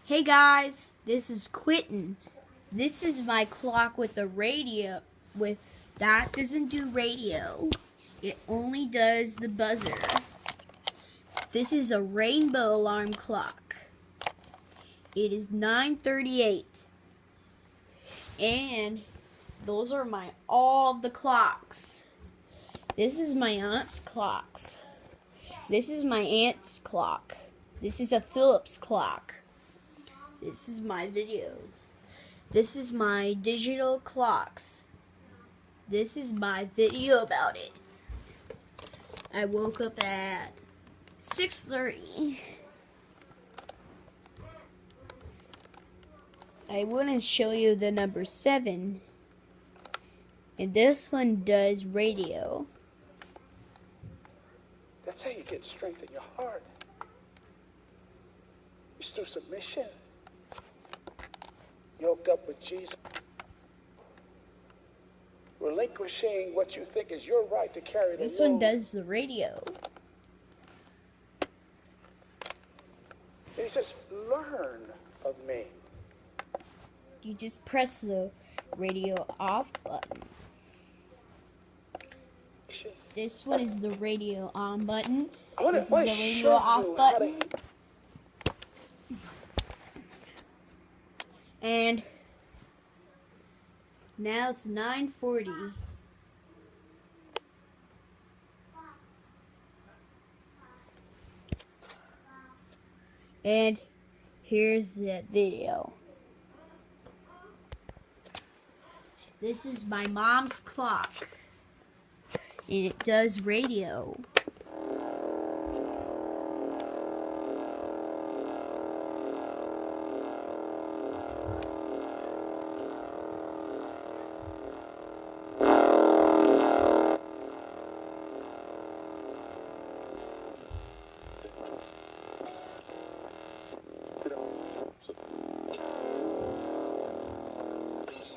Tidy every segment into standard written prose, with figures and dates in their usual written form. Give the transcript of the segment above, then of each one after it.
Hey guys, this is Quentin. This is my clock with the radio. That doesn't do radio. It only does the buzzer. This is a rainbow alarm clock. It is 9:38. And those are all of the clocks. This is my aunt's clocks. This is my aunt's clock. This is a Philips clock. This is my videos. This is my digital clocks. This is my video about it. I woke up at 6:30. I want to show you the number 7. And this one does radio. That's how you get strength in your heart. It's through submission. Yoked up with Jesus. Relinquishing what you think is your right to carry the This load. one does the radio. And he says, learn of me. You just press the radio off button. This one is the radio on button. This is the radio off button. And now it's 9:40. And here's that video. This is my mom's clock. And it does radio.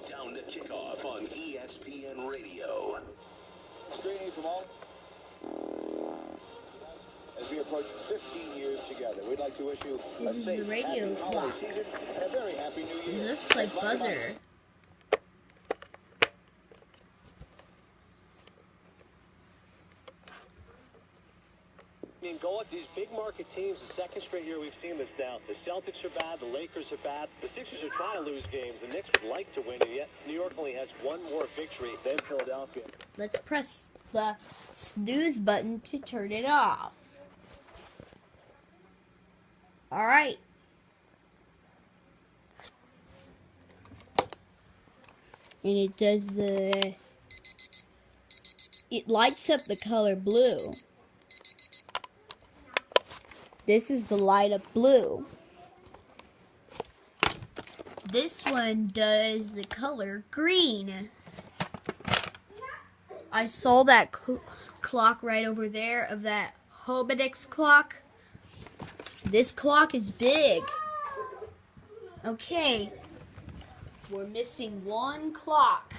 Down to kickoff on ESPN Radio. Greetings from all. As we approach 15 years together, we'd like to wish you This a is safe, the radio happy clock. holiday season and a very happy new It year. looks like Bye-bye. buzzer. In goal at these big market teams, the second straight year we've seen this now. The Celtics are bad, the Lakers are bad, the Sixers are trying to lose games, the Knicks would like to win, and yet New York only has one more victory than Philadelphia. Let's press the snooze button to turn it off. Alright. And it does it lights up the color blue. This is the light up blue. This one does the color green. I saw that clock right over there of that Hobedix clock. This clock is big. Okay. We're missing one clock.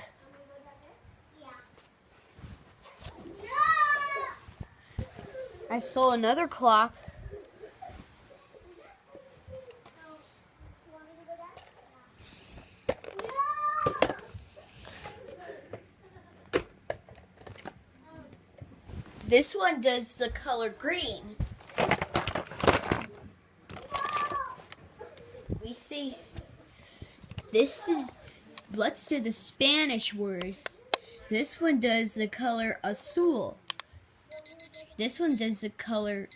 I saw another clock. This one does the color green. We see let's do the Spanish word. This one does the color azul. This one does the color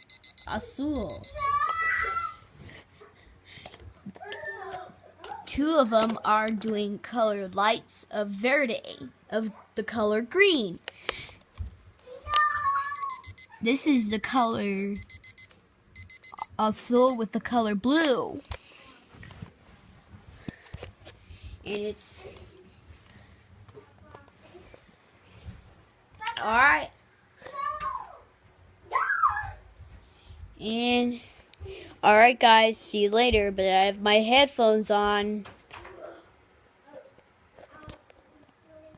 azul. Two of them are doing color lights of verde, of the color green. This is the color azul with the color blue. And it's alright. And alright guys, see you later, but I have my headphones on.